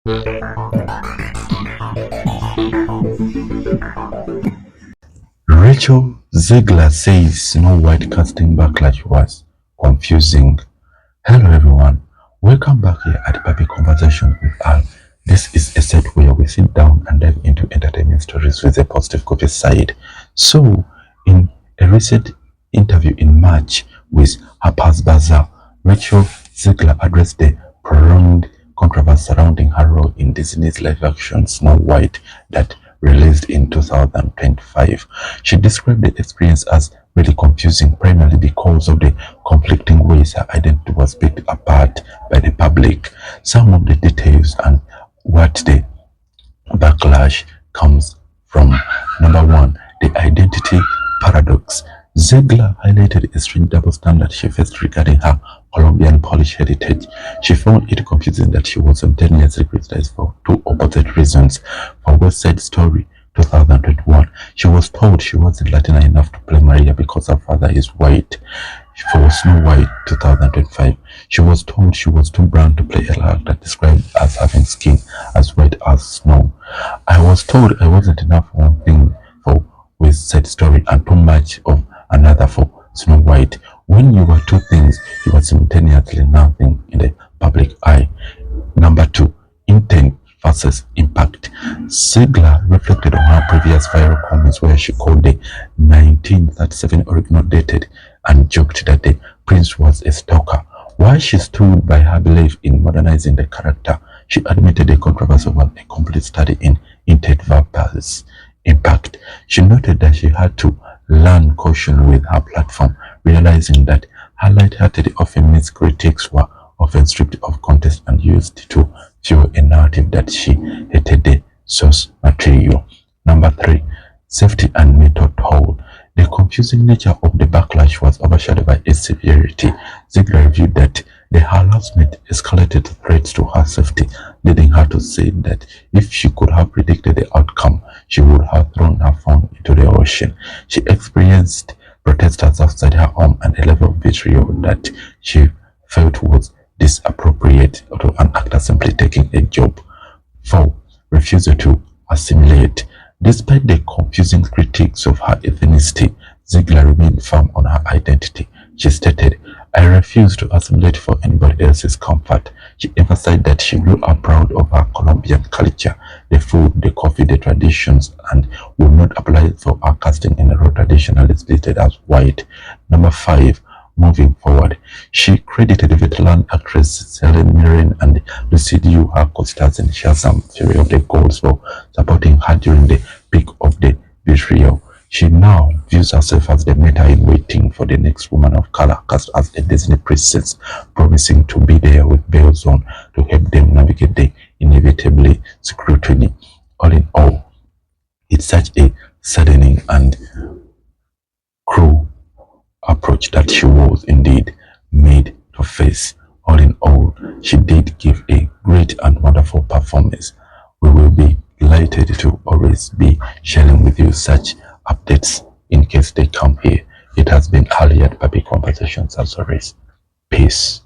Rachel Zegler says Snow White casting backlash was confusing. Hello everyone, welcome back here at Puppy Conversations with Al. This is a set where we sit down and dive into entertainment stories with a positive copy side. So, in a recent interview in March with Harper's Bazaar, Rachel Zegler addressed the prolonged controversy surrounding her role in Disney's live-action Snow White that released in 2025. She described the experience as really confusing, primarily because of the conflicting ways her identity was picked apart by the public. Some of the details and what the backlash comes from. Number one, the identity paradox. Zegler highlighted a strange double standard she faced regarding her Colombian-Polish heritage. She found it confusing that she was simultaneously criticized for two opposite reasons. For West Side Story 2021, she was told she wasn't Latina enough to play Maria because her father is white. For Snow White 2025, she was told she was too brown to play a character described as having skin as white as snow. I was told I wasn't enough for one thing for West Side Story and too much of another for Snow White. When you were two things, you were simultaneously nothing in the public eye. Number two, intent versus impact. Zegler reflected on her previous viral comments where she called the 1937 original dated and joked that the prince was a stalker. While she stood by her belief in modernizing the character, she admitted the controversy was a complete study in intent versus impact. She noted that she had to learn caution with her platform, realizing that her light-hearted, often mixed critiques were often stripped of context and used to fuel a narrative that she hated the source material. Number three, safety and method hold. The confusing nature of the backlash was overshadowed by its severity. Zegler reviewed that the harassment escalated threats to her safety, leading her to say that if she could have predicted the outcome, she would have thrown her phone into the ocean. She experienced protesters outside her home and a level of vitriol that she felt was disappropriate to an actor simply taking a job. 4. Refusal to assimilate. Despite the confusing critiques of her ethnicity, Zegler remained firm on her identity. She stated, "I refuse to assimilate for anybody else's comfort." She emphasized that she grew up proud of her Colombian culture, the food, the coffee, the traditions, and would not apply for her casting in a role traditionally stated as white. Number 5. Moving forward, she credited veteran actresses Helen Mirren and Lucy Liu, her co-stars in Shazam: Fury of the Gods, for supporting her during the peak of the vitriol. She now views herself as the meta-in-waiting for the next woman of color cast as a Disney princess, promising to be there with bells on to help them navigate the inevitably scrutiny. All in all, it's such a saddening and cruel approach that she was indeed made to face. All in all, she did give a great and wonderful performance. We will be delighted to always be sharing with you such updates in case they come here. It has been Ali at Puppy Conversations as always. Peace.